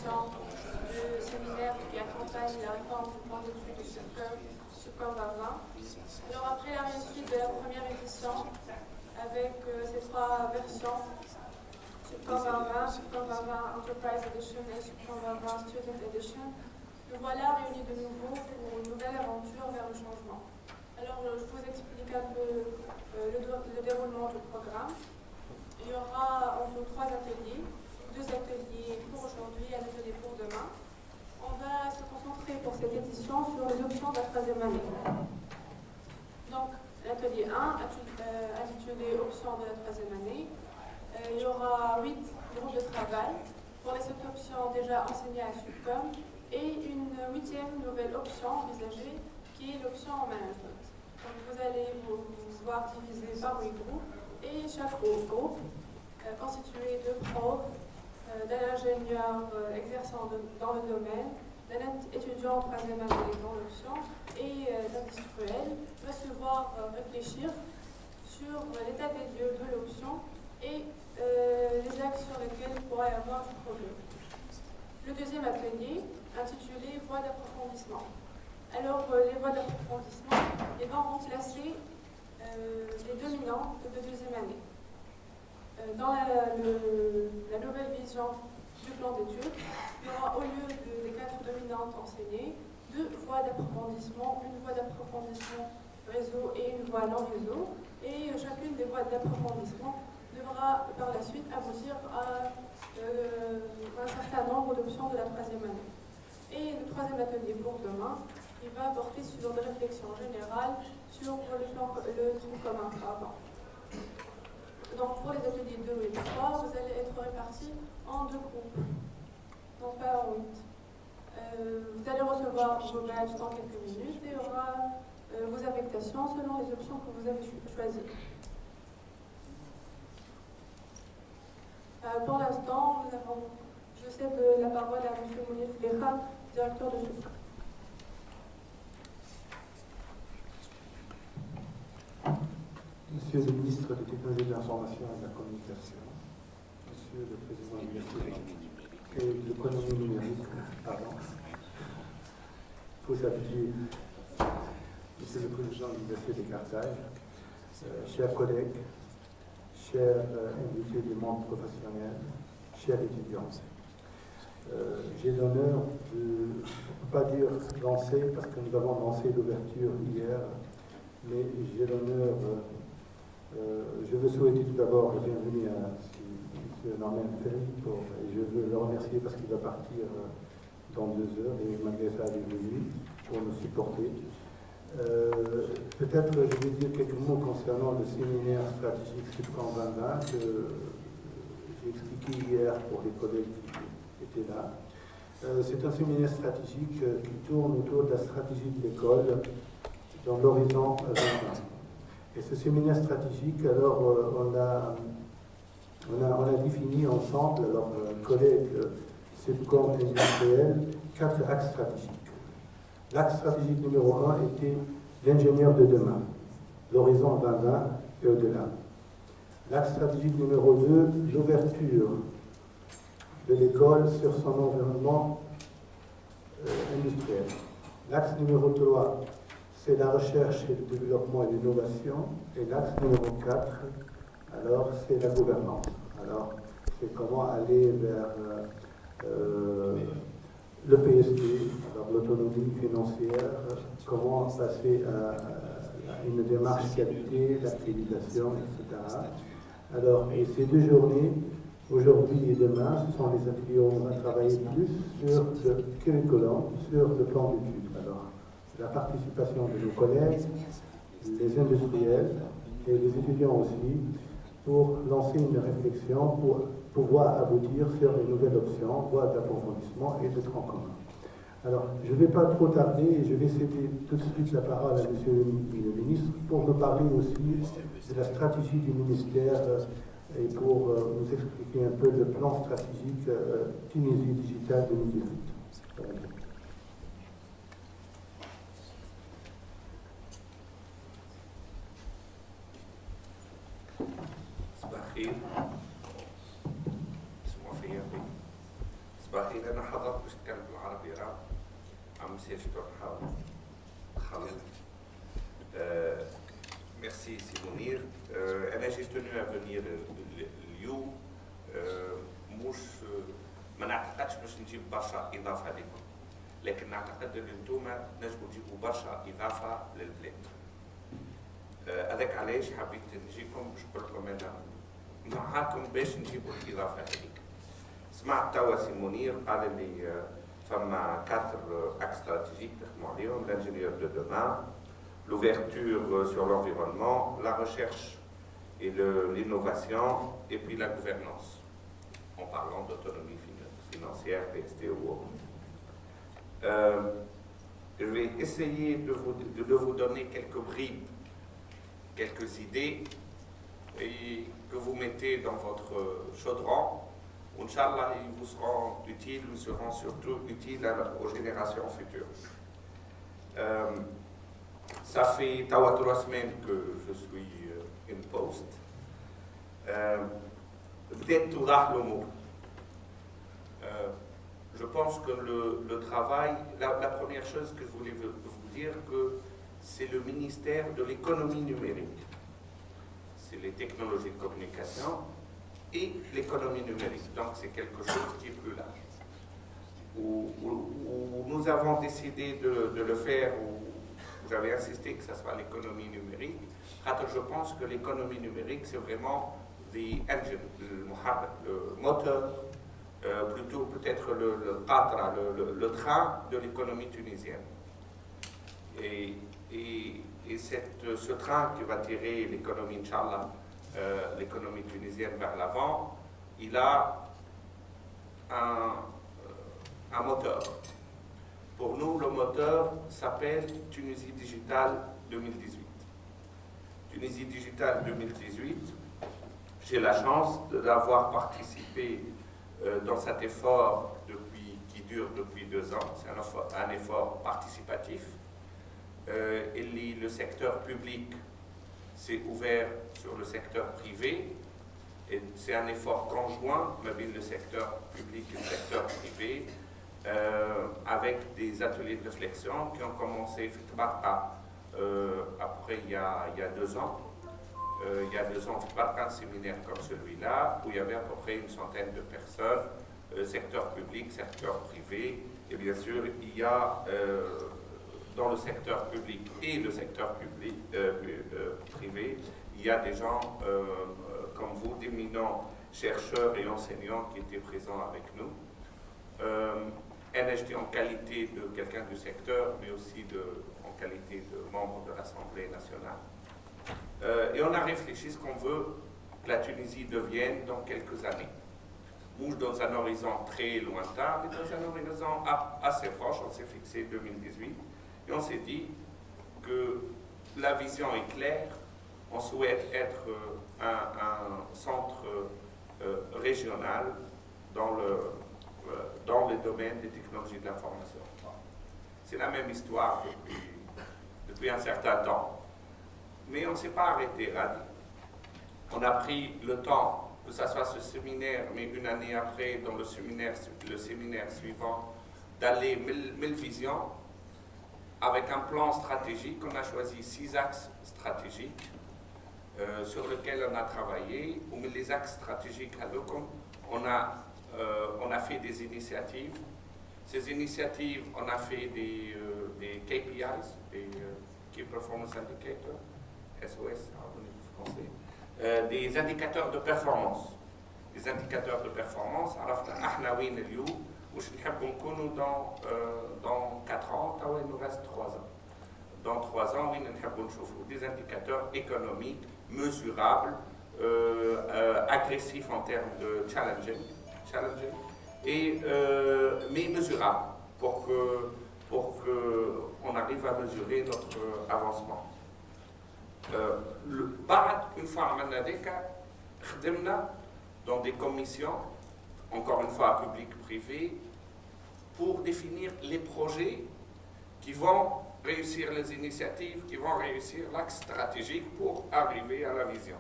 édition du séminaire qui accompagne la réforme du plan d'études de Subcom 2020. Alors après la réussite de la première édition, avec ces trois versions, Subcom 2020, Subcom 2020 Enterprise Edition et Subcom 2020 Student Edition, nous voilà réunis de nouveau pour une nouvelle aventure vers le changement. Alors je vous explique un peu le déroulement du programme. Il y aura en tout 3 ateliers, 2 ateliers pour aujourd'hui et un atelier pour demain. On va se concentrer pour cette édition sur les options de la 3e année. Donc, l'atelier 1, intitulé Options de la 3e année. Il y aura 8 groupes de travail pour les 7 options déjà enseignées à Subcom et une 8e nouvelle option envisagée qui est l'option en management. Donc, vous allez vous voir divisé par 8 groupes. Et chaque groupe, constitué de profs, d'un ingénieur exerçant dans le domaine, d'un étudiant en 3e année dans l'option et d'industriel, va se voir réfléchir sur l'état des lieux de l'option et les axes sur lesquels il pourrait y avoir du problème. Le deuxième atelier, intitulé Voies d'approfondissement. Alors, les voies d'approfondissement, elles vont remplacer les dominantes de 2e année. Dans la nouvelle vision du plan d'études, il y aura au lieu des 4 dominantes enseignées, 2 voies d'approfondissement, une voie d'approfondissement réseau et une voie non réseau, et chacune des voies d'approfondissement devra par la suite aboutir à un certain nombre d'options de la 3e année. Et le 3e atelier pour demain, il va porter sur des réflexions générales sur le tronc commun. Donc pour les ateliers 2 et 3, vous allez être répartis en 2 groupes, non pas en 8. Vous allez recevoir vos badges dans quelques minutes et il y aura vos affectations selon les options que vous avez choisies. Pour l'instant, je cède la parole à M. Mounir Flecha, directeur de Subcom. Monsieur le ministre des Technologies de l'Information et de la Communication, Monsieur le Président de l'Université de l'économie numérique, pardon, il faut s'habituer, Monsieur le Président de l'Université des Carthage, chers collègues, chers invités du monde professionnel, chers étudiants. J'ai l'honneur de, ne pas dire lancer, parce que nous avons lancé l'ouverture hier, mais j'ai l'honneur, je veux souhaiter tout d'abord la bienvenue à M. Norman Ferry, et je veux le remercier parce qu'il va partir dans 2 heures, et malgré ça, il est venu pour nous supporter. Peut-être je vais dire quelques mots concernant le séminaire stratégique Subcom 2020 que j'ai expliqué hier pour les collègues qui étaient là. C'est un séminaire stratégique qui tourne autour de la stratégie de l'école dans l'horizon 2020. Et ce séminaire stratégique, alors on a défini ensemble, alors collègues Subcom et industriels, 4 axes stratégiques. L'axe stratégique numéro 1 était l'ingénieur de demain, l'horizon 2020 et au-delà. L'axe stratégique numéro 2, l'ouverture de l'école sur son environnement industriel. L'axe numéro 3, c'est la recherche et le développement et l'innovation. Et l'axe numéro 4, alors, c'est la gouvernance. Alors, c'est comment aller vers le PSD, alors l'autonomie financière, comment passer à une démarche qualité, l'accréditation, etc. Alors, et ces 2 journées, aujourd'hui et demain, ce sont les ateliers où on va travailler plus sur le curriculum, sur le plan d'études. Alors, la participation de nos collègues, les industriels et les étudiants aussi, pour lancer une réflexion, pour pouvoir aboutir sur les nouvelles options, voies d'approfondissement et de tronc commun. Alors, je ne vais pas trop tarder et je vais céder tout de suite la parole à Monsieur le ministre pour nous parler aussi de la stratégie du ministère et pour nous expliquer un peu le plan stratégique Tunisie Digitale 2018. صباحي انا حضرت باش نتكلم بالعربي راه عم سيرجي نحاول نخلط. Merci Simonir. J'ai tenu à venir اليوم مش ما نعتقدش باش نجيب برشا اضافه لكم، لكن نعتقد ان انتوما تنجموا تجيبوا برشا اضافه للبلاد. هذاك علاش حبيت نجيكم باش نقول لكم انا معاكم باش نجيبوا الاضافه هذيك. سمعت توا سيمونير قال لي فما 4 axes stratégiques نخدموا عليهم: l'ingénieur de demain, l'ouverture sur l'environnement, la recherche et l'innovation, et puis la gouvernance, en parlant d'autonomie financière, PST ou autre. Je vais essayer de vous donner quelques bribes, quelques idées, et que vous mettez dans votre chaudron. Inch'Allah, ils vous seront utiles, nous seront surtout utiles aux générations futures. Ça fait 3 semaines que je suis in post. Peut-être tout l'humour. Je pense que le travail, la première chose que je voulais vous dire, que c'est le ministère de l'économie numérique. C'est les technologies de communication et l'économie numérique. Donc c'est quelque chose qui est plus large. Où nous avons décidé de le faire, où j'avais insisté que ça soit l'économie numérique. Je pense que l'économie numérique, c'est vraiment the engine, le moteur, plutôt peut-être le train de l'économie tunisienne. Et ce train qui va tirer l'économie, Inch'Allah, l'économie tunisienne vers l'avant, il a un moteur. Pour nous, le moteur s'appelle Tunisie Digitale 2018. Tunisie Digitale 2018, j'ai la chance d'avoir participé dans cet effort qui dure depuis 2 ans. C'est un effort participatif. Et le secteur public s'est ouvert sur le secteur privé. Et c'est un effort conjoint, mais le secteur public et le secteur privé, avec des ateliers de réflexion qui ont commencé après il y a 2 ans. Il y a 2 ans, un séminaire comme celui-là, où il y avait à peu près une centaine de personnes, secteur public, secteur privé, et bien sûr, il y a dans le secteur public et le secteur privé, il y a des gens comme vous, d'éminents chercheurs et enseignants qui étaient présents avec nous. NHD en qualité de quelqu'un du secteur, mais aussi en qualité de membre de l'Assemblée nationale. Et on a réfléchi ce qu'on veut que la Tunisie devienne dans quelques années. Bouge dans un horizon très lointain, mais dans un horizon assez proche. On s'est fixé 2018 et on s'est dit que la vision est claire. On souhaite être un centre régional dans le domaine des technologies de l'information. C'est la même histoire depuis un certain temps. Mais on ne s'est pas arrêté là. On a pris le temps, que ce soit ce séminaire, mais une année après, dans le séminaire suivant, d'aller 1000 visions, avec un plan stratégique. On a choisi 6 axes stratégiques sur lesquels on a travaillé. Les axes stratégiques, on a fait des initiatives. Ces initiatives, on a fait des KPIs, des Key Performance Indicators, SOS en français, des indicateurs de performance. Les indicateurs de performance, عرفنا وين اليوم وش نحبوا نكونوا dans 4 ans, il nous reste 3 ans. Dans 3 ans, وين نحبوا نشوفوا des indicateurs économiques mesurables, agressifs en termes de challenging mais mesurables pour que on arrive à mesurer notre avancement. Une fois عملنا ذلك خدمنا dans des commissions, encore une fois public-privé, pour définir les projets qui vont réussir les initiatives, qui vont réussir l'axe stratégique pour arriver à la vision.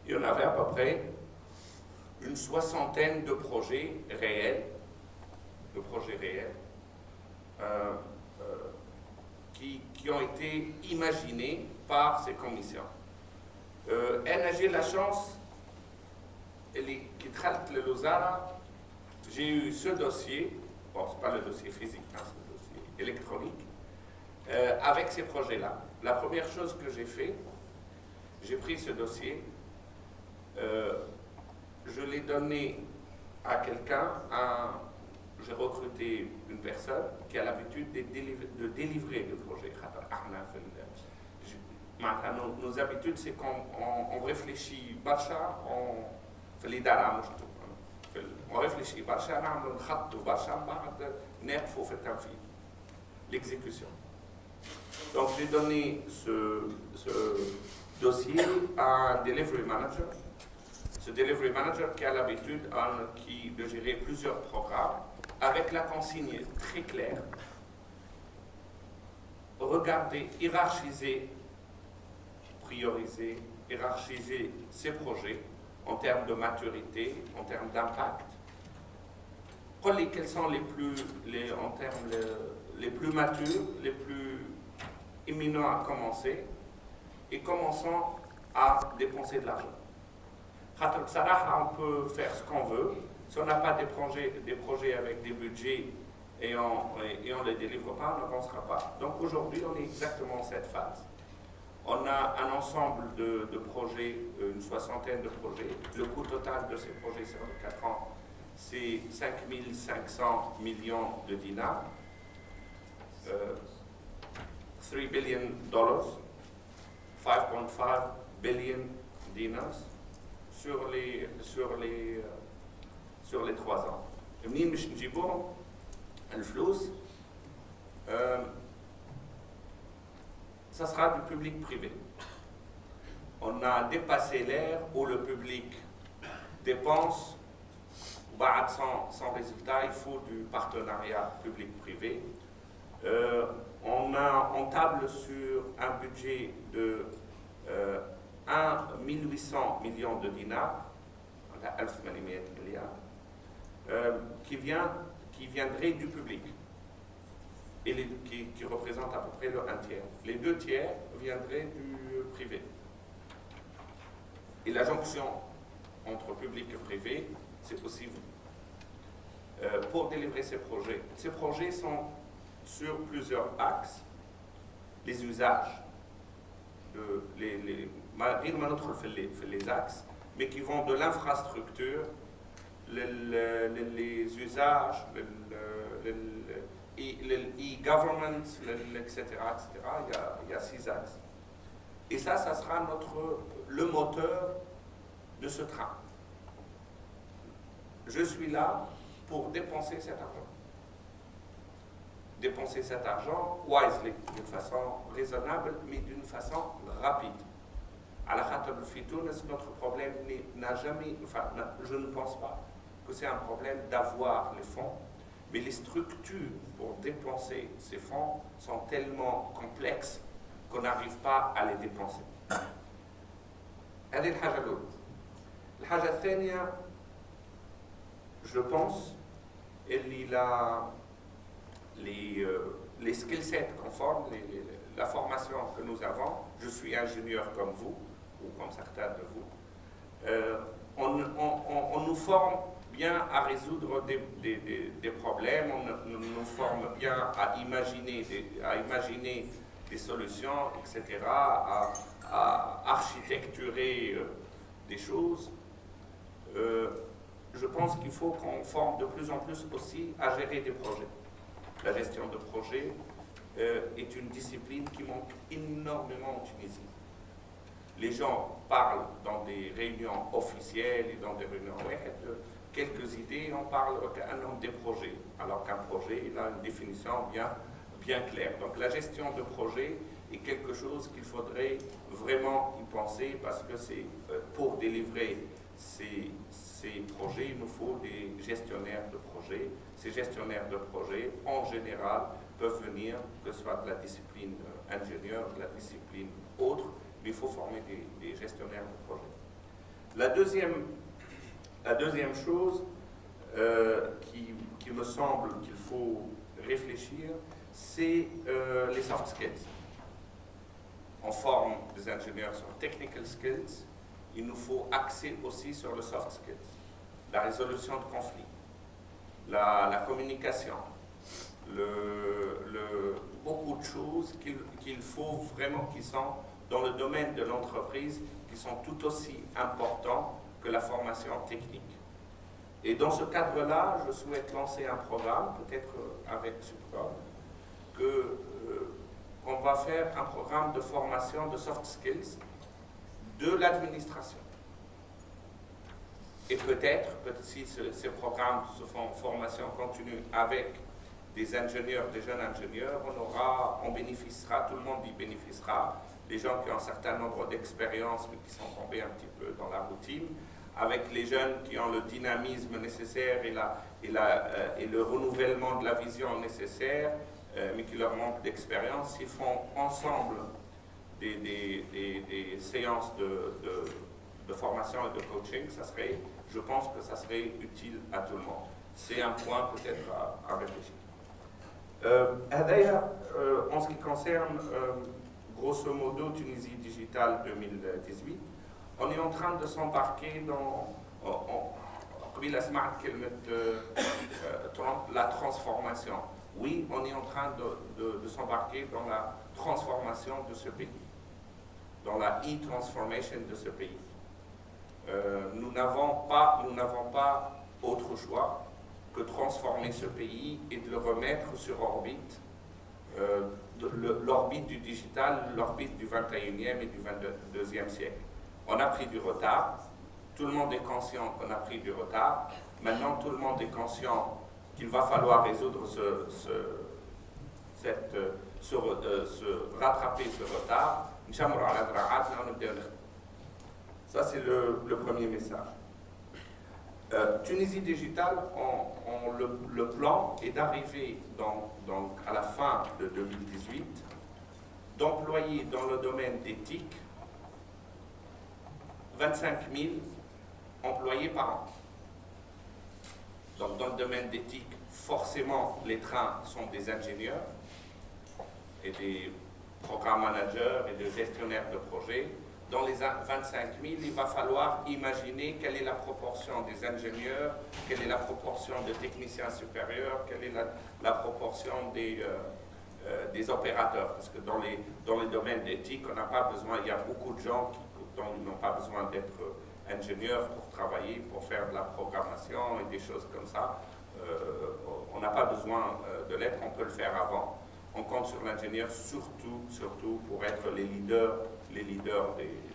Il y en avait à peu près une 60aine de projets réels de projets réels qui ont été imaginés par ces commissions. J'ai la chance, qui traite le Lozara, j'ai eu ce dossier, bon, ce n'est pas le dossier physique, hein, c'est le dossier électronique, avec ces projets-là. La première chose que j'ai fait, j'ai pris ce dossier, je l'ai donné à quelqu'un, j'ai recruté une personne qui a l'habitude de délivrer le projet. Nos habitudes, c'est qu'on réfléchit barcha, on réfléchit barcha, l'exécution. Donc j'ai donné ce dossier à un delivery manager. Ce delivery manager qui a l'habitude de gérer plusieurs programmes avec la consigne très claire. Regarder, hiérarchiser, prioriser, hiérarchiser ces projets en termes de maturité, en termes d'impact. Quels sont les plus matures, les plus imminents à commencer, et commençons à dépenser de l'argent. On peut faire ce qu'on veut. Si on n'a pas des projets avec des budgets et on ne les délivre pas, on n'avancera pas. Donc aujourd'hui, on est exactement dans cette phase. On a un ensemble de projets, une soixantaine de projets. Le coût total de ces projets sur les 4 ans, c'est 5 500 millions de dinars, 3 billion dollars, 5.5 billion dinars sur les 3 ans. منين باش نجيبوهم الفلوس ça sera du public-privé. On a dépassé l'ère où le public dépense sans résultat, il faut du partenariat public-privé. On table sur un budget de 1 800 millions de dinars, 1800 milliards, qui viendrait du public et qui représente à peu près le 1/3. Les 2 tiers viendraient du privé. Et la jonction entre public et privé, c'est possible pour délivrer ces projets. Ces projets sont sur plusieurs axes. Les usages, les axes, mais qui vont de l'infrastructure, les usages, l'e-government, etc. Il y a 6 axes. Et ça sera le moteur de ce train. Je suis là pour dépenser cet argent. Dépenser cet argent wisely, d'une façon raisonnable, mais d'une façon rapide. À la Khatab Fitounes, notre problème n'a jamais, je ne pense pas que c'est un problème d'avoir les fonds, mais les structures pour dépenser ces fonds sont tellement complexes qu'on n'arrive pas à les dépenser. هذه الحاجة الأولى. الحاجة الثانية, je pense, les skill sets qu'on forme, la formation que nous avons, je suis ingénieur comme vous, ou comme certains de vous, on nous forme bien à résoudre des problèmes, on nous forme bien à imaginer des solutions, etc., à architecturer des choses. Je pense qu'il faut qu'on forme de plus en plus aussi à gérer des projets. La gestion de projets est une discipline qui manque énormément en Tunisie. Les gens parlent dans des réunions officielles et dans des réunions de quelques idées, on parle qu'un nombre des projets, alors qu'un projet il a une définition bien claire. Donc la gestion de projet est quelque chose qu'il faudrait vraiment y penser, parce que c'est pour délivrer ces projets, il nous faut des gestionnaires de projets. Ces gestionnaires de projets, en général, peuvent venir, que ce soit de la discipline ingénieur, de la discipline autre, mais il faut former des gestionnaires de projets. La deuxième chose, qui me semble qu'il faut réfléchir, c'est les soft skills. On forme des ingénieurs sur technical skills, il nous faut axer aussi sur le soft skills, la résolution de conflits, la communication, beaucoup de choses qu'il faut vraiment qui sont dans le domaine de l'entreprise, qui sont tout aussi importants que la formation technique. Et dans ce cadre-là, je souhaite lancer un programme, peut-être avec Subcom, qu'on va faire un programme de formation de soft skills de l'administration. Et peut-être, si ces programmes se font en formation continue avec des ingénieurs, des jeunes ingénieurs, on bénéficiera, tout le monde y bénéficiera, les gens qui ont un certain nombre d'expériences mais qui sont tombés un petit peu dans la routine, avec les jeunes qui ont le dynamisme nécessaire et le renouvellement de la vision nécessaire, mais qui leur manque d'expérience, s'ils font ensemble des séances de formation et de coaching, je pense que ça serait utile à tout le monde. C'est un point peut-être à réfléchir. En ce qui concerne, grosso modo, Tunisie Digital 2018, on est en train de s'embarquer dans la transformation. Oui, on est en train de s'embarquer dans la transformation de ce pays, dans la e-transformation de ce pays. Nous n'avons pas autre choix que transformer ce pays et de le remettre sur orbite, l'orbite du digital, l'orbite du 21e et du 22e siècle. On a pris du retard, tout le monde est conscient qu'on a pris du retard, maintenant tout le monde est conscient qu'il va falloir résoudre rattraper ce retard. Ça, c'est le premier message. Tunisie Digital, le plan est d'arriver à la fin de 2018, d'employer dans le domaine d'éthique 25 000 employés par an. Donc, dans le domaine d'éthique, forcément, les trains sont des ingénieurs et des programmes managers et des gestionnaires de projets. Dans les 25 000, il va falloir imaginer quelle est la proportion des ingénieurs, quelle est la proportion de techniciens supérieurs, quelle est la proportion des opérateurs. Parce que dans les domaines d'éthique, on n'a pas besoin, il y a beaucoup de gens dont ils n'ont pas besoin d'être ingénieurs pour travailler, pour faire de la programmation et des choses comme ça. On n'a pas besoin de l'être, on peut le faire avant. On compte sur l'ingénieur surtout pour être les leaders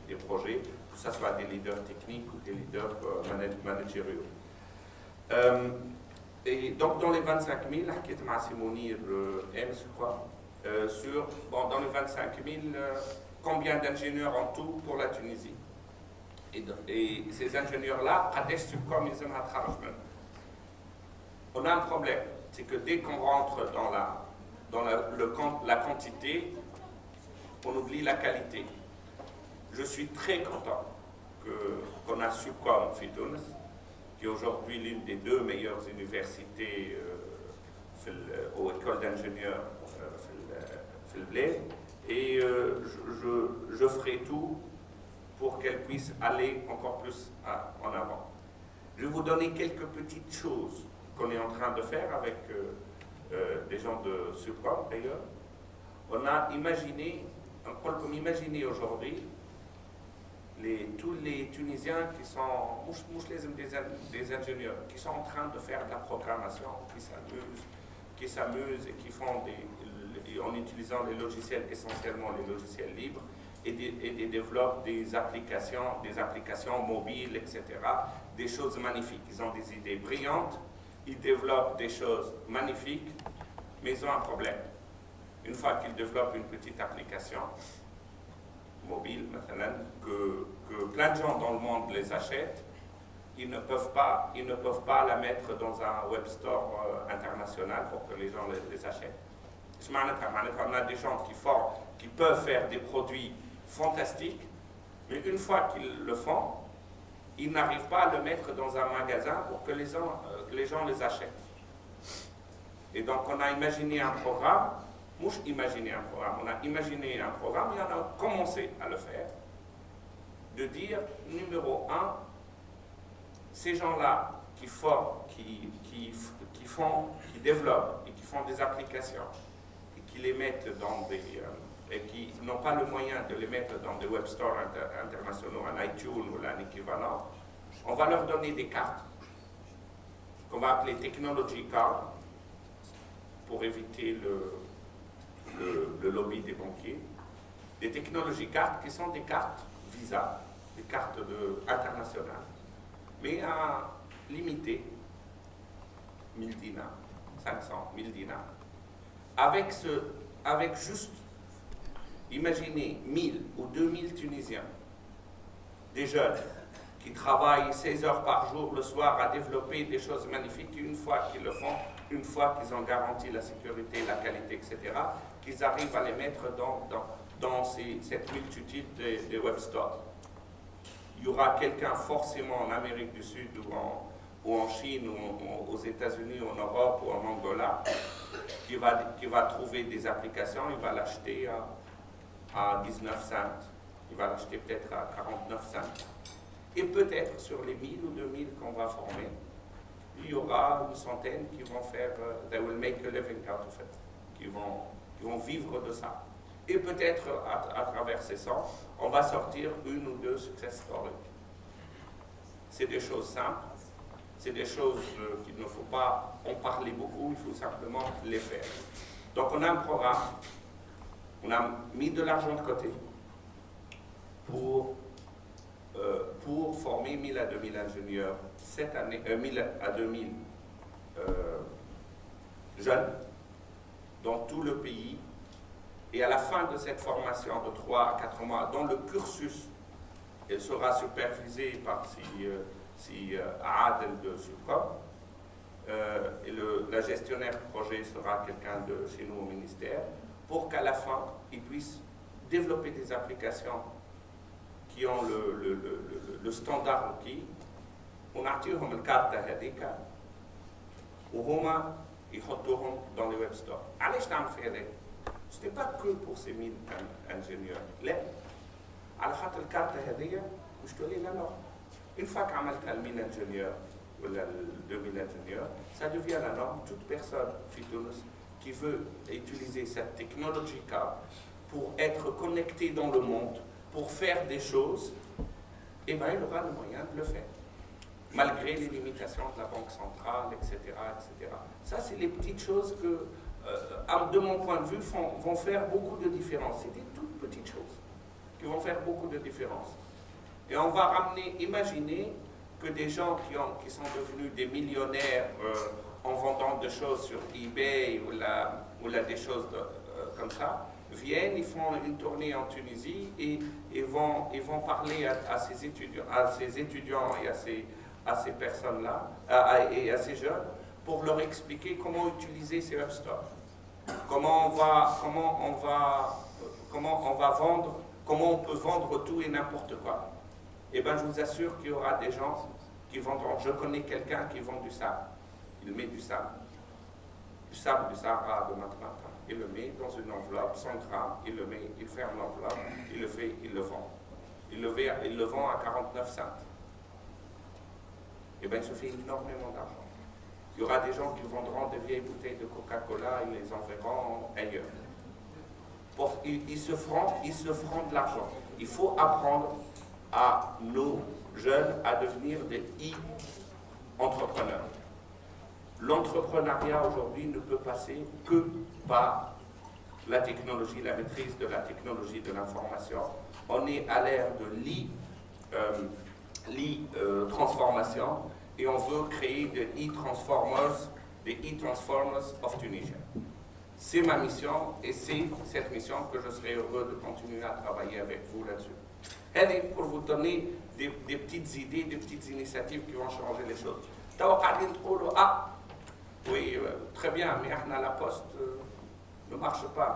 des projets, que ce soit des leaders techniques ou des leaders managériaux. Et donc dans les 25 000, je crois, dans les 25 000, combien d'ingénieurs en tout pour la Tunisie? Et ces ingénieurs-là, on a un problème, c'est que dès qu'on rentre dans la quantité, on oublie la qualité. Je suis très content qu'on a Subcom Fitounes, qui est aujourd'hui l'une des 2 meilleures universités aux écoles d'ingénieurs et je ferai tout pour qu'elle puisse aller encore plus en avant. Je vais vous donner quelques petites choses qu'on est en train de faire avec des gens de Subcom d'ailleurs. On a imaginé aujourd'hui tous les Tunisiens qui sont, des ingénieurs, qui sont en train de faire de la programmation, qui s'amusent et qui font en utilisant les logiciels, essentiellement les logiciels libres, et développent des applications mobiles, etc. Des choses magnifiques. Ils ont des idées brillantes, ils développent des choses magnifiques, mais ils ont un problème. Une fois qu'ils développent une petite application mobile, maintenant, que plein de gens dans le monde les achètent, ils ne peuvent pas la mettre dans un web store international pour que les gens les achètent. On a des gens qui peuvent faire des produits fantastiques, mais une fois qu'ils le font, ils n'arrivent pas à le mettre dans un magasin pour que les gens les achètent. Et donc on a imaginé un programme, on a imaginé un programme et on a commencé à le faire, de dire, numéro un, ces gens-là qui forment, qui développent et qui font des applications et qui les mettent dans des... et qui n'ont pas le moyen de les mettre dans des web stores internationaux, un iTunes ou un équivalent, on va leur donner des cartes qu'on va appeler Technology Card pour éviter le lobby des banquiers. Des Technology Cards qui sont des cartes Visa, des cartes internationales, mais à limiter 1000 dinars, 500, 1000 dinars. Avec juste, imaginez 1000 ou 2000 Tunisiens, des jeunes qui travaillent 16 heures par jour le soir à développer des choses magnifiques, une fois qu'ils le font, une fois qu'ils ont garanti la sécurité, la qualité, etc., qu'ils arrivent à les mettre dans cette multitude de web stores. Il y aura quelqu'un forcément en Amérique du Sud ou en Chine ou aux États-Unis, en Europe ou en Angola qui va trouver des applications, il va l'acheter à 19 cents, il va l'acheter peut-être à 49 cents. Et peut-être sur les 1000 ou 2000 qu'on va former, il y aura une centaine qui vont faire, they will make a living out of it, qui vont vivre de ça. Et peut-être à travers ces 100, on va sortir une ou deux success stories. C'est des choses simples, c'est des choses qu'il ne faut pas en parler beaucoup, il faut simplement les faire. Donc on a un programme, on a mis de l'argent de côté pour former 1000 à 2000 ingénieurs cette année, 1000 à 2000 jeunes dans tout le pays. Et à la fin de cette formation de 3 à 4 mois, dont le cursus elle sera supervisé par Adel de Subcom, et la gestionnaire de projet sera quelqu'un de chez nous au ministère, pour qu'à la fin, ils puissent développer des applications qui ont le standard requis. On ونعطيهم الكارت هذيك وهما يحطوهم dans les web stores. علاش نعمل في هذا؟ Ce n'est pas que pour ces 1000 ingénieurs. لا. على خاطر الكارت هذيا مش تولي لا نورم. Une fois qu'عملتها ال 1000 ingénieurs ou le 2000 ingénieurs, ça devient la norme. Toute personne qui veut utiliser cette technologie pour être connecté dans le monde, pour faire des choses, eh ben, il aura le moyen de le faire, malgré les limitations de la Banque centrale, etc. etc. Ça, c'est les petites choses que, de mon point de vue, vont faire beaucoup de différence. C'est des toutes petites choses qui vont faire beaucoup de différence. Et on va ramener, imaginez que des gens qui sont devenus des millionnaires en vendant des choses sur eBay ou des choses comme ça, viennent, ils font une tournée en Tunisie et ils vont parler à ces étudiants et à ces personnes-là et à ces jeunes pour leur expliquer comment utiliser ces web stores, comment on peut vendre tout et n'importe quoi. Eh bien, je vous assure qu'il y aura des gens qui vendront. Je connais quelqu'un qui vend du sable. Il met du sable du Sahara de Matmata. Il le met dans une enveloppe, 100 grammes, il le met, il ferme l'enveloppe, il le fait, il le vend. Il le vend à 49 cents. Eh bien, il se fait énormément d'argent. Il y aura des gens qui vendront des vieilles bouteilles de Coca-Cola et les enverront ailleurs. Ils se feront de l'argent. Il faut apprendre à nos jeunes à devenir des e-entrepreneurs. L'entrepreneuriat aujourd'hui ne peut passer que par la technologie, la maîtrise de la technologie de l'information. On est à l'ère de l'e-transformation et on veut créer des e-transformers of Tunisia. C'est ma mission et c'est cette mission que je serai heureux de continuer à travailler avec vous là-dessus. Elle pour vous donner des petites idées, des petites initiatives qui vont changer les choses. Oui, très bien, mais la poste ne marche pas.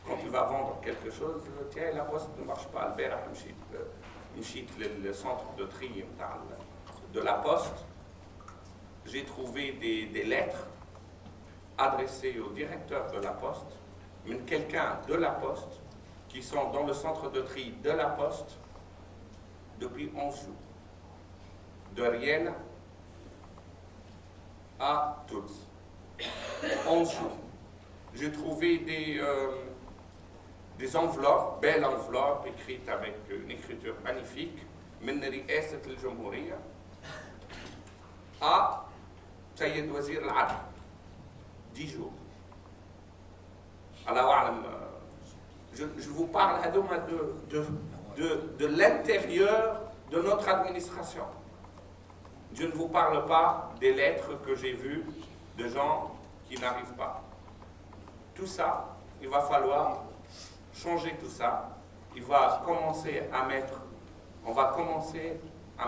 Quand tu vas vendre quelque chose, tiens, la poste ne marche pas. le centre de tri de la Poste, j'ai trouvé des lettres adressées au directeur de la Poste, mais quelqu'un de la Poste, qui sont dans le centre de tri de la Poste depuis 11 jours. De Riel à Toulouse. 11 jours. J'ai trouvé des enveloppes, belles enveloppes, écrites avec une écriture magnifique, من رئاسة الجمهورية à سيد وزير العدل. 10 jours. Alors, je vous parle de l'intérieur de notre administration. Je ne vous parle pas des lettres que j'ai vues de gens qui n'arrivent pas. Tout ça, il va falloir changer tout ça. On va commencer à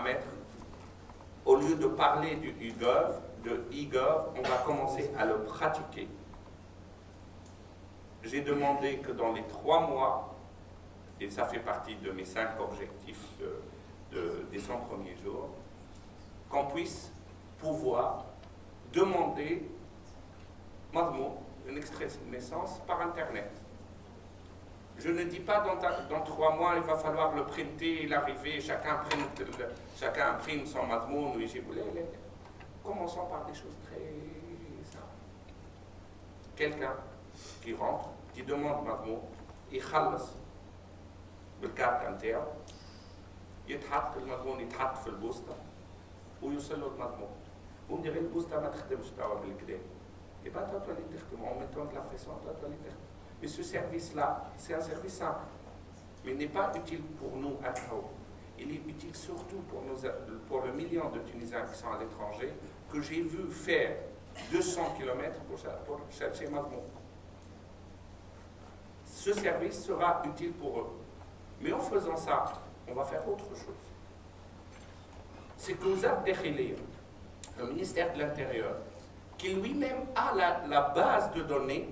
mettre, au lieu de parler du e-gov, on va commencer à le pratiquer. J'ai demandé que dans les 3 mois, et ça fait partie de mes 5 objectifs des 100 premiers jours, qu'on puisse pouvoir demander un extrait de naissance par Internet. Je ne dis pas dans 3 mois, il va falloir le printer, l'arriver, chacun imprime son madmoun ou Ijiboulé. Commençons par des choses très simples. Quelqu'un qui rentre, qui demande madmoun, il khalas بالكارت نتاعو يتحط المضمون يتحط في البوسطه ويوصل له المضمون وندير البوسطه ما تخدمش توا بالكدا يبقى توا تولي تخدم اون ميتون لا بريسيون توا تولي تخدم mais ce service là c'est un service simple mais il n'est pas utile pour nous à Trao. Il est utile surtout pour le million de Tunisiens qui sont à l'étranger que j'ai vu faire 200 km pour chercher madmoun. Ce service sera utile pour eux. Mais en faisant ça, on va faire autre chose. C'est que vous avez le ministère de l'Intérieur, qui lui-même a la base de données.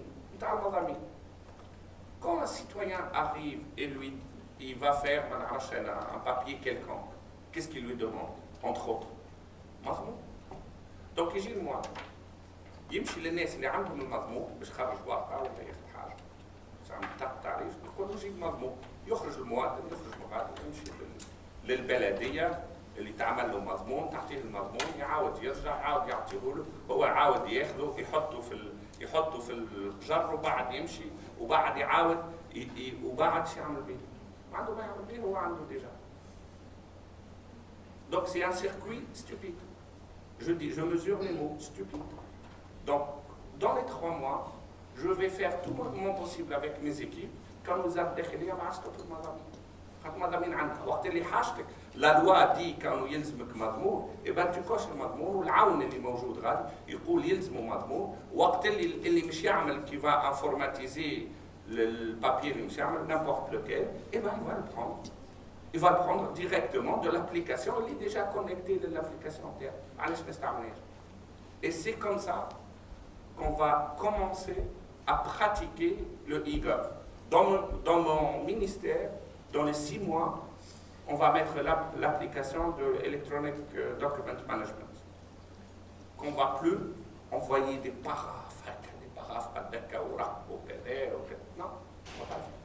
Quand un citoyen arrive et il va faire un papier quelconque, qu'est-ce qu'il lui demande, entre autres? Donc, il dit moi, يمشي للناس اللي عندهم المضمون باش خرج ورقه ولا ياخذ حاجه. عم تعريف يقول له جيب مضمون. يخرج المواطن يمشي للبلديه اللي تعمل له مضمون، تعطيه المضمون، يعاود يرجع، يعاود يعطيه له، هو يعاود ياخذه يحطه في الجر وبعد يمشي وبعد يعاود وبعد شو يعمل به؟ ما عنده ما يعمل به، هو عنده ديجا. Donc c'est un circuit stupide. Je mesure les mots stupide. Donc dans les 3 mois, je vais faire tout mon possible avec mes équipes. كان وزارة الداخلية ما عادش تطلب مضامين. خاطر مضامين عندها، وقت اللي حاجتك لا لوا دي كانوا يلزمك مضمون، يبقى تكوش المضمون والعون اللي موجود غادي يقول يلزمه مضمون، وقت اللي مش يعمل كي فا انفورماتيزي البابيي اللي مش يعمل n'importe lequel, et ben il va le prendre. Il va le prendre directement de l'application, il est déjà connecté de l'application interne. علاش ما نستعملهاش. Et c'est comme ça qu'on va commencer à pratiquer le e-gov. Dans mon ministère, dans les 6 mois, on va mettre l'application de Electronic Document Management. Qu'on ne va plus envoyer des paraphes à Dakar ou au Pédé. Non, on va pas le faire.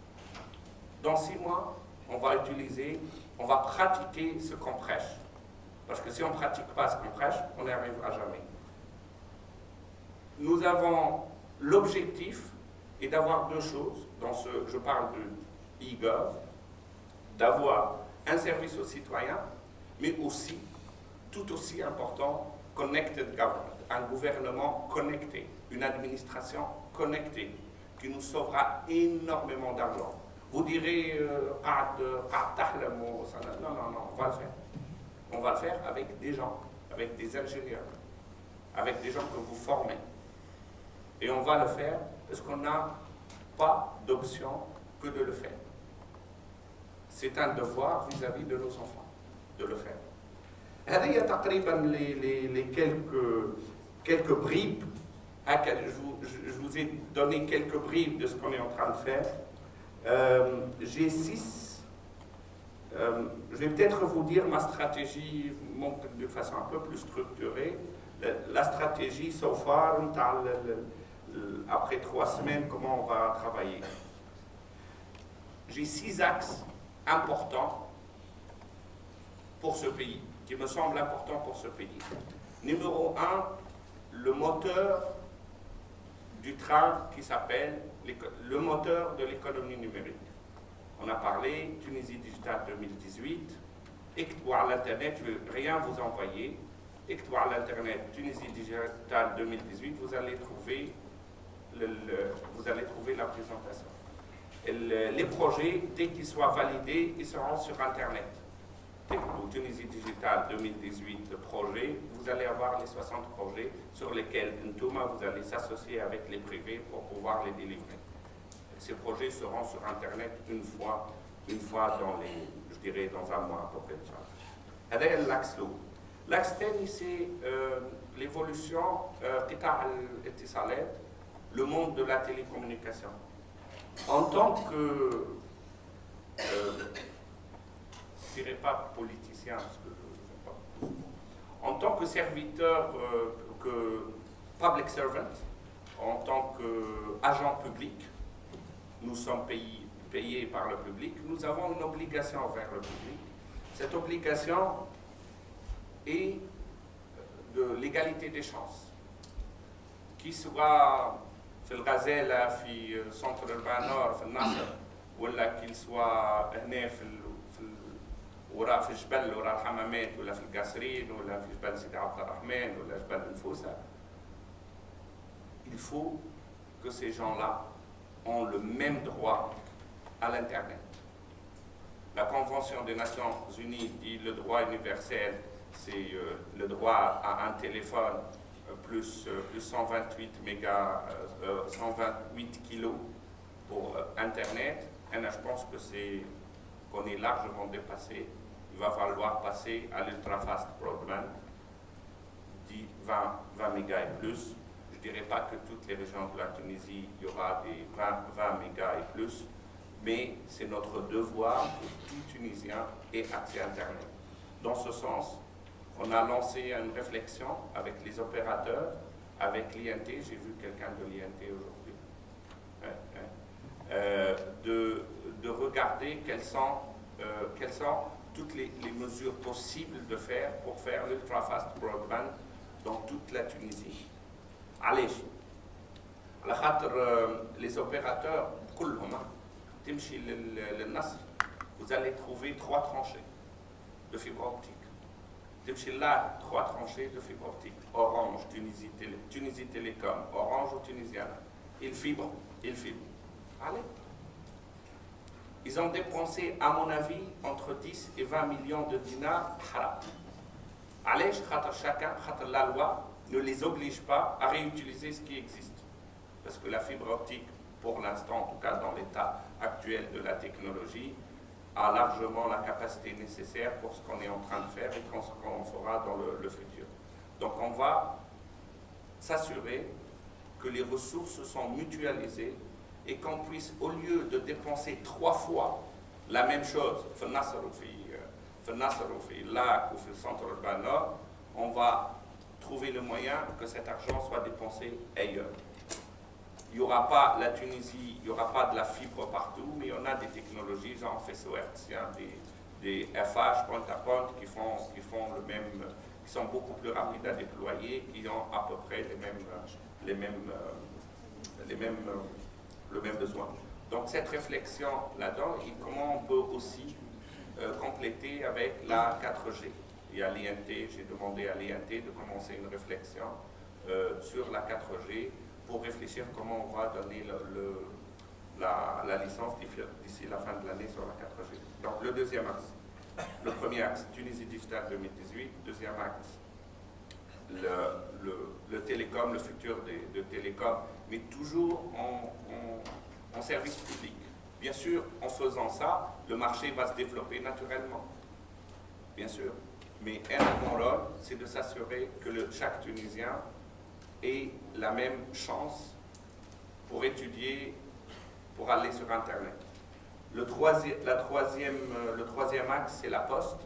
Dans 6 mois, on va pratiquer ce qu'on prêche. Parce que si on ne pratique pas ce qu'on prêche, on n'y arrivera jamais. Nous avons l'objectif et d'avoir 2 choses, je parle de e-gov, d'avoir un service aux citoyens, mais aussi, tout aussi important, connected government, un gouvernement connecté, une administration connectée, qui nous sauvera énormément d'argent. Vous direz, non, on va le faire. On va le faire avec des gens, avec des ingénieurs, avec des gens que vous formez. Et on va le faire parce qu'on n'a pas d'option que de le faire. C'est un devoir vis-à-vis de nos enfants de le faire. هذه تقريبا les quelques bribes. Je vous ai donné quelques bribes de ce qu'on est en train de faire. J'ai 6. vais peut-être vous dire ma stratégie de façon un peu plus structurée. La stratégie, so far, après 3 semaines, comment on va travailler. J'ai 6 axes importants pour ce pays, qui me semblent importants pour ce pays. Numéro 1, le moteur du train qui s'appelle le moteur de l'économie numérique. On a parlé Tunisie Digital 2018, écoutez à l'Internet, je ne vais rien vous envoyer, écoutez à l'Internet Tunisie Digital 2018, vous allez trouver la présentation. Les projets, dès qu'ils soient validés, ils seront sur Internet. Tunisie Digital 2018, le projet, vous allez avoir les 60 projets sur lesquels Ntouma, vous allez s'associer avec les privés pour pouvoir les délivrer. Ces projets seront sur Internet une fois dans un mois à peu près. C'est l'axe lourd. L'axe thème, c'est l'évolution, le monde de la télécommunication. En tant que, je ne dirais pas politicien, parce que je ne sais pas, en tant que serviteur, que public servant, en tant qu'agent public, nous sommes payés par le public, nous avons une obligation envers le public. Cette obligation est de l'égalité des chances. Qu'il soit في الغزالة في centre urbain nord في الناصر ولا qu'il soit هنا وراء في الجبل وراء الحمامات ولا في القصرين ولا في جبل سيدي عبد الرحمن ولا جبل النفوسة. Il faut que ces gens-là ont le même droit à l'Internet. La Convention des Nations Unies dit le droit universel, c'est le droit à un téléphone plus 128 kilos pour Internet. Et là, je pense qu'on est largement dépassé. Il va falloir passer à l'ultra-fast broadband, dit 20 mégas et plus. Je ne dirais pas que toutes les régions de la Tunisie, il y aura des 20 mégas et plus, mais c'est notre devoir que tout Tunisien ait accès à Internet. Dans ce sens, on a lancé une réflexion avec les opérateurs, avec l'INT, j'ai vu quelqu'un de l'INT aujourd'hui, de regarder quelles sont toutes les mesures possibles de faire pour faire l'ultra-fast broadband dans toute la Tunisie. علاش؟ على خاطر les opérateurs كلهم تمشي للنصر vous allez trouver 3 tranchées de fibre optique. تمشي là 3 tranchées de fibre optique. Orange, Tunisie Télécom, Orange ou Tunisiana. Ils fibrent. Allez. Ils ont dépensé, à mon avis, entre 10 et 20 millions de dinars haram. علاش؟ خاطر chacun, خاطر la loi ne les oblige pas à réutiliser ce qui existe. Parce que la fibre optique, pour l'instant, en tout cas dans l'état actuel de la technologie, a largement la capacité nécessaire pour ce qu'on est en train de faire et ce qu'on fera dans le futur. Donc on va s'assurer que les ressources sont mutualisées et qu'on puisse, au lieu de dépenser 3 fois la même chose, في النصر وفي Lac ou في centre urbain nord, on va trouver le moyen que cet argent soit dépensé ailleurs. Il n'y aura pas la Tunisie, il n'y aura pas de la fibre partout, mais on a des technologies, genre faisceau hertzien, des FH point-à-point qui sont beaucoup plus rapides à déployer, qui ont à peu près le même besoin. Donc cette réflexion là-dedans, et comment on peut aussi compléter avec la 4G. Il y a l'INT, j'ai demandé à l'INT de commencer une réflexion sur la 4G pour réfléchir comment on va donner la licence d'ici la fin de l'année sur la 4G. Donc le deuxième axe. Le premier axe, Tunisie Digital 2018. Deuxième axe, le télécom, le futur de télécom, mais toujours en service public. Bien sûr, en faisant ça, le marché va se développer naturellement. Bien sûr. Mais mon rôle, c'est de s'assurer que chaque Tunisien ait la même chance pour étudier, pour aller sur Internet. Le troisième axe, c'est la Poste.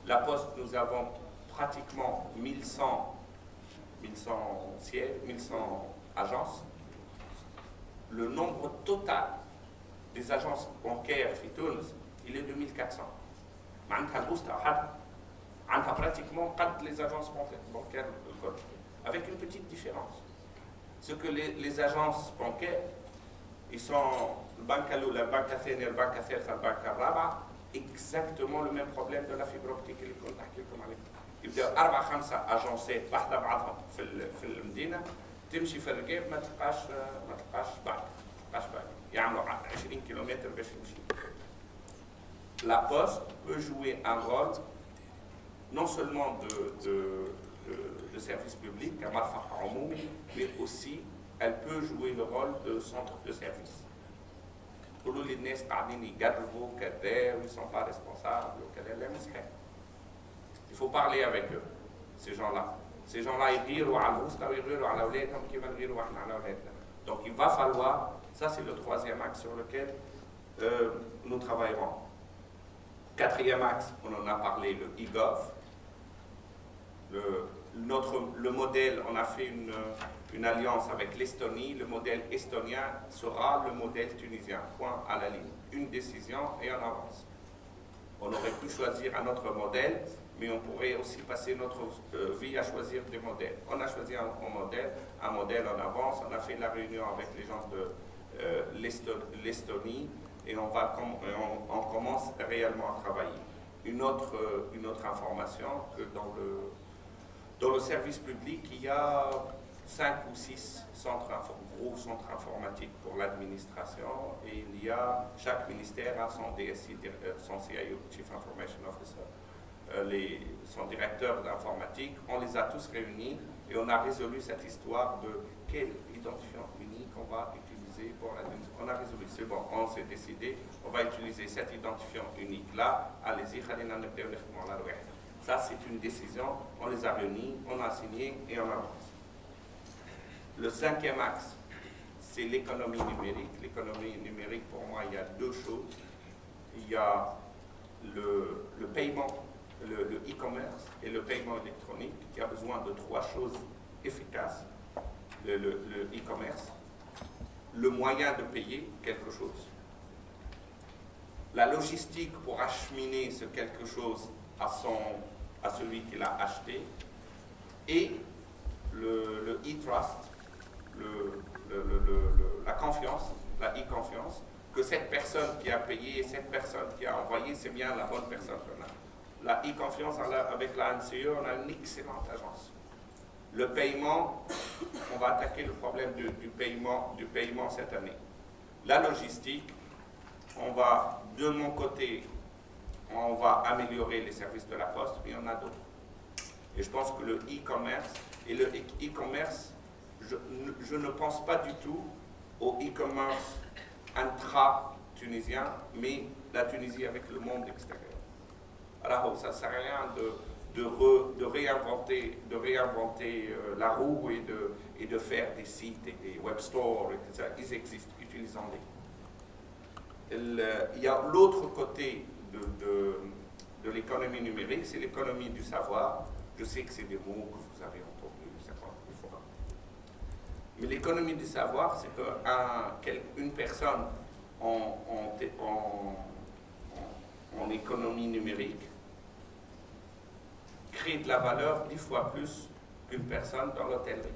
La Poste, nous avons pratiquement 1100 sièges, 1100 agences. Le nombre total des agences bancaires في تونس, il est de 1400. معناتها البوسطة وحدها عندها pratiquement قد les agences bancaires avec une petite différence. Ce que les agences bancaires, ils sont البنكة الأولى, البنكة الثانية, البنكة الثالثة, البنكة الرابعة, exactement le même problème de la fibre optique اللي كنت أحكي لكم عليه. يبداو 4-5 اجونسات واحدة بعضهم في المدينة, تمشي في الرقاب ما تلقاش بعد. يعملوا 20 كيلومتر باش يمشي. La Poste peut jouer un rôle non seulement de service public, mais aussi elle peut jouer le rôle de centre de service. كل الناس قاعدين يقربوا كذا وils sont pas responsables وكذا, لا مسكين. Il faut parler avec eux, ces gens-là. Ces gens-là, ils يغيروا على الوسطى ويغيروا على أولادهم كيما نغيروا احنا على أولادنا. Donc il va falloir, ça c'est le troisième axe sur lequel nous travaillerons. Quatrième axe, on en a parlé, le e-gov. Le modèle, on a fait une alliance avec l'Estonie. Le modèle estonien sera le modèle tunisien. Point à la ligne. Une décision et on avance. On aurait pu choisir un autre modèle, mais on pourrait aussi passer notre vie à choisir des modèles. On a choisi un modèle en avance. On a fait la réunion avec les gens de l'Estonie et on commence réellement à travailler. Une autre information, que dans le service public, il y a 5 ou 6 gros centres informatiques pour l'administration et chaque ministère a son DSI, son CIO, Chief Information Officer, son directeur d'informatique. On les a tous réunis et on a résolu cette histoire de quel identifiant unique on va utiliser pour l'administration. On a résolu, c'est bon, on s'est décidé, on va utiliser cet identifiant unique-là. Allez-y, ça c'est une décision, on les a réunis, on a signé et on avance. Le cinquième axe, c'est l'économie numérique. L'économie numérique, pour moi, il y a deux choses. Il y a le paiement, le e-commerce et le paiement électronique. Il y a besoin de 3 choses efficaces. Le e-commerce, le moyen de payer quelque chose, la logistique pour acheminer ce quelque chose à celui qui l'a acheté, et le e-trust, la confiance, la e-confiance, que cette personne qui a payé et cette personne qui a envoyé, c'est bien la bonne personne qu'on a. La e-confiance, avec la NCE, on a une excellente agence. Le paiement, on va attaquer le problème du paiement cette année. La logistique, de mon côté, on va améliorer les services de la Poste, mais il y en a d'autres. Et je pense que le e-commerce, et le e-commerce, je ne pense pas du tout au e-commerce intra-tunisien, mais la Tunisie avec le monde extérieur. Alors ça ne sert à rien de réinventer la roue et de faire des sites et des web stores, etc. Ils existent, utilisons-les. Il y a l'autre côté de l'économie numérique, c'est l'économie du savoir. Je sais que c'est des mots que vous avez entendus 50 000 fois. Mais l'économie du savoir, c'est qu'une personne en économie numérique crée de la valeur 10 fois plus qu'une personne dans l'hôtellerie.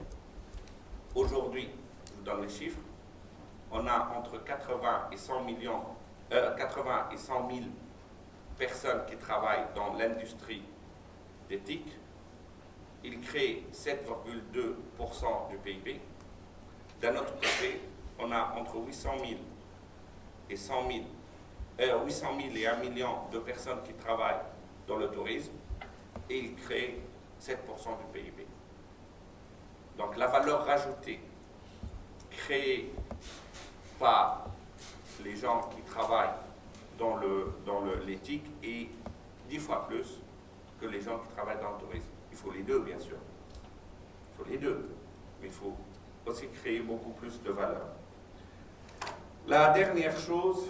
Aujourd'hui, je vous donne les chiffres, on a entre 80 et 100 000 personnes qui travaillent dans l'industrie des TIC. Ils créent 7,2% du PIB. D'un autre côté, on a entre 800 000 et 1 million de personnes qui travaillent dans le tourisme et ils créent 7% du PIB. Donc la valeur rajoutée créée par les gens qui travaillent dans l'éthique est 10 fois plus que les gens qui travaillent dans le tourisme. Il faut les deux, bien sûr. Il faut les deux. Mais il faut aussi créer beaucoup plus de valeur. La dernière chose,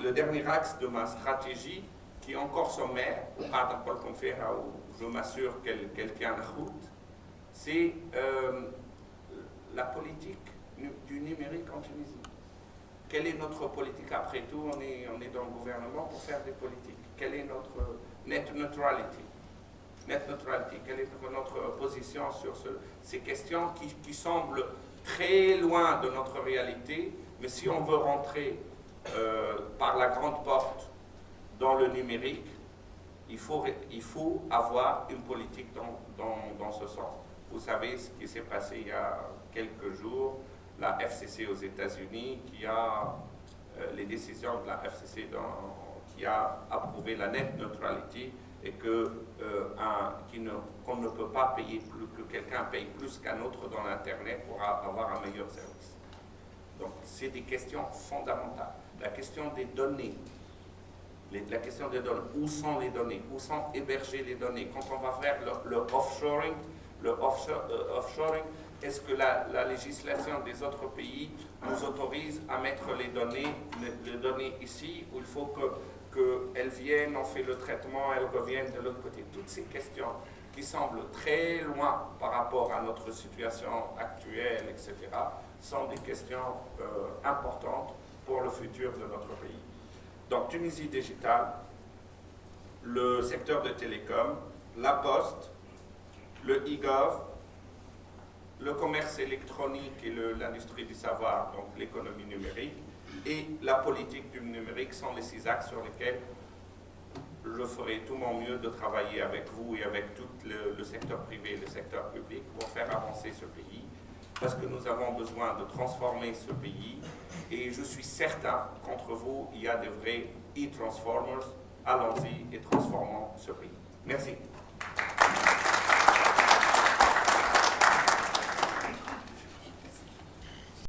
le dernier axe de ma stratégie, qui est encore sommaire, je m'assure qu'elle tient la route, c'est la politique du numérique en Tunisie. Quelle est notre politique? Après tout, on est dans le gouvernement pour faire des politiques. Quelle est notre net neutrality? Quelle est notre position sur ces questions qui semblent très loin de notre réalité, mais si on veut rentrer par la grande porte dans le numérique, il faut avoir une politique dans ce sens. Vous savez ce qui s'est passé il y a quelques jours, la FCC aux États-Unis, qui a les décisions de la FCC qui a approuvé la net neutrality et qu'on ne peut pas payer plus, que quelqu'un paye plus qu'un autre dans l'Internet pour avoir un meilleur service. Donc, c'est des questions fondamentales. La question des données. La question des données. Où sont les données? Où sont hébergées les données? Quand on va faire le offshoring, est-ce que la législation des autres pays nous autorise à mettre les données ici, ou il faut qu'elles viennent, on fait le traitement, elles reviennent de l'autre côté? Toutes ces questions qui semblent très loin par rapport à notre situation actuelle, etc., sont des questions importantes pour le futur de notre pays. Donc, Tunisie Digital, le secteur de télécom, la poste, le e-gov, le commerce électronique et l'industrie du savoir, donc l'économie numérique, et la politique du numérique sont les 6 axes sur lesquels je ferai tout mon mieux de travailler avec vous et avec tout le secteur privé et le secteur public pour faire avancer ce pays, parce que nous avons besoin de transformer ce pays, et je suis certain qu'entre vous, il y a des vrais e-transformers. Allons-y et transformons ce pays. Merci.